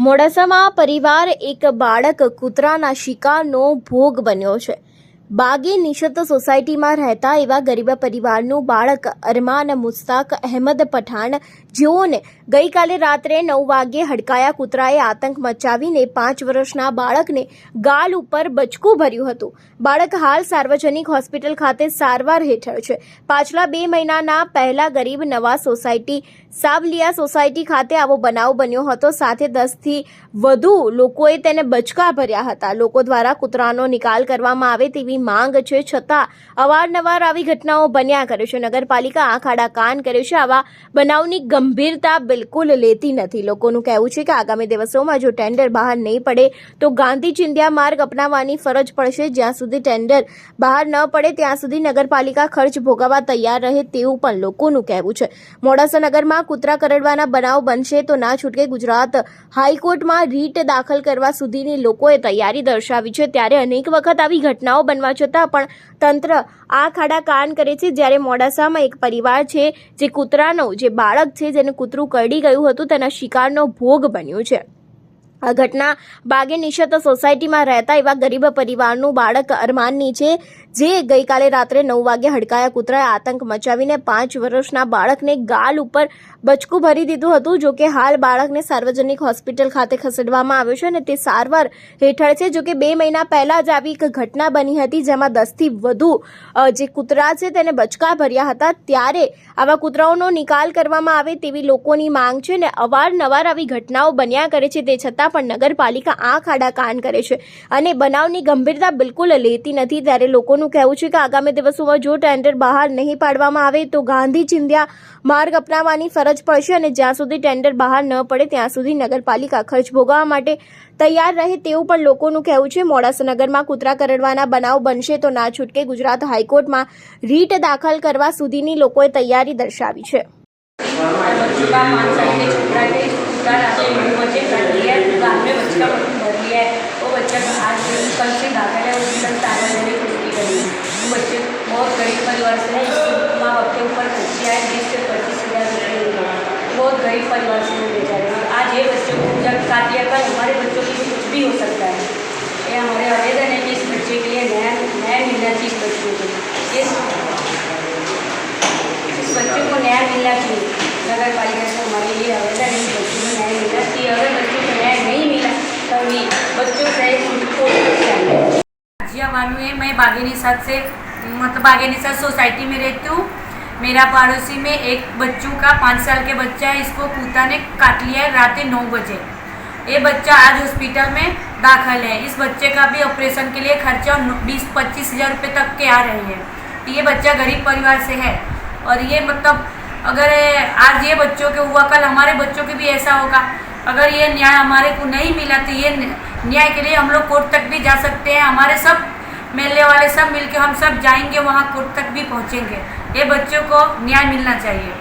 મોડાસામાં પરિવાર એક બાળક કૂતરાના શિકારનો ભોગ બન્યો છે। બાગી નિશત સોસાયટીમાં રહેતા એવા ગરીબ પરિવારનું બાળક અરમાન મુસ્તાક અહેમદ પઠાણ જેઓને ગઈકાલે રાત્રે 9 વાગ્યે હડકાયા કૂતરાએ આતંક મચાવીને 5 વર્ષના બાળકને ગાલ ઉપર બચકું ભર્યું હતું। બાળક હાલ સાર્વજનિક હોસ્પિટલ ખાતે સારવાર હેઠળ છે। પાછલા 2 મહિનાના પહેલા ગરીબ નવા સોસાયટી સાવલિયા સોસાયટી ખાતે આવો બનાવ બન્યો હતો। સાથે 10 થી વધુ લોકોએ તેને બચકા ભર્યા હતા। લોકો દ્વારા કૂતરાનો નિકાલ કરવામાં આવે તેવી માંગ છે, છતાં અવારનવાર આવી ઘટનાઓ બન્યા કરે છે। નગરપાલિકા આંખ આડા કાન કરે છે, આવા બનાવની ગંભીરતા બિલકુલ લેતી નથી। લોકોનું કહેવું છે કે આગામી દિવસોમાં જો ટેન્ડર બહાર નહીં પડે તો ગાંધી ચિંધ્યા માર્ગ અપનાવવાની ફરજ પડશે। જ્યાં સુધી ટેન્ડર બહાર ન પડે ત્યાં સુધી નગરપાલિકા ખર્ચ ભોગવવા તૈયાર રહે તેવું પણ લોકોનું કહેવું છે। મોડાસા નગરમાં કૂતરા કરડવાના બનાવ બનશે તો ના છૂટકે। ગુજરાત હાઈકોર્ટમાં રીટ દાખલ કરવા સુધીની લોકોએ તૈયારી દર્શાવી છે। ત્યારે અનેક વખત આવી ઘટનાઓ બનવા છતાં પણ તંત્ર આંખ આડા કાન કરે છે। જ્યારે મોડાસામાં એક પરિવાર છે જે કૂતરાનો જે બાળક છે જેને કૂતરું કરડી ગયું હતું તેના શિકારનો ભોગ બન્યું છે। આ ઘટના બાગે નિશત સોસાયટીમાં રહેતા એવા ગરીબ પરિવારનું બાળક અરમાનની છે, જે ગઈકાલે રાત્રે 9 વાગ્યે હડકાયા કૂતરાએ આતંક મચાવીને 5 વર્ષના બાળકને ગાલ ઉપર બચકું ભરી દીધું હતું। જો કે હાલ બાળકને સાર્વજનિક હોસ્પિટલ ખાતે ખસેડવામાં આવ્યો છે અને તે સારવાર હેઠળ છે। જો કે 2 મહિના પહેલા જ આવી એક ઘટના બની હતી જેમાં 10 થી વધુ જે કૂતરા છે તેને બચકા ભર્યા હતા। ત્યારે આવા કૂતરાઓનો નિકાલ કરવામાં આવે તેવી લોકોની માંગ છે ને અવારનવાર આવી ઘટનાઓ બન્યા કરે છે, તે છતાં પણ નગરપાલિકા આંખ આડા કાન કરે છે અને બનાવની ગંભીરતા બિલકુલ લેતી નથી। ત્યારે લોકોનું કહેવું છે કે આગામી દિવસોમાં જો ટેન્ડર બહાર નહીં પાડવામાં આવે તો ગાંધી ચિંધ્યા માર્ગ અપનાવવાની ફરજ પડશે અને જ્યાં સુધી ટેન્ડર બહાર ન પડે ત્યાં સુધી નગરપાલિકા ખર્ચ ભોગવવા માટે તૈયાર રહે તેવું પણ લોકોનું કહેવું છે। મોડાસા નગરમાં કૂતરા કરડવાના બનાવ બનશે તો ના છૂટકે। ગુજરાત હાઈકોર્ટમાં રીટ દાખલ કરવા સુધીની લોકોએ તૈયારી દર્શાવી છે। बच्चे बहुत गरीब परिवार से है, माँ बाप के ऊपर खर्ची आए 20 से 25 हज़ार रुपये। बहुत गरीब परिवार से वो बेचारे, आज ये बच्चों को जब काट दिया कल हमारे बच्चों के लिए कुछ भी हो सकता है। ये हमारे आवेदन है कि इस बच्चे के लिए न्याय मिलना चाहिए। इस बच्चों को इस बच्चे को न्याय मिलना चाहिए। नगर पालिका से हमारे लिए आवेदन है कि बच्चों को न्याय मिलना चाहिए। अगर बच्चों को न्याय नहीं मिला तभी बच्चों से उनको जिया बानू है। मैं बागेनी साथ से मतलब बागेनी साथ सोसाइटी में रहती हूँ। मेरा पड़ोसी में एक बच्चों का 5 साल के बच्चा है, इसको कुत्ता ने काट लिया है रात 9 बजे। ये बच्चा आज हॉस्पिटल में दाखिल है। इस बच्चे का भी ऑपरेशन के लिए खर्चा 20-25 हज़ार रुपये तक के आ रहे हैं। ये बच्चा गरीब परिवार से है और ये मतलब अगर आज ये बच्चों के हुआ कल हमारे बच्चों के भी ऐसा होगा। अगर ये न्याय हमारे को नहीं मिला तो ये न्याय के लिए हम लोग कोर्ट तक भी जा सकते हैं। हमारे सब मेले वाले सब मिलके हम सब जाएंगे वहाँ, कोर्ट तक भी पहुँचेंगे। ये बच्चों को न्याय मिलना चाहिए।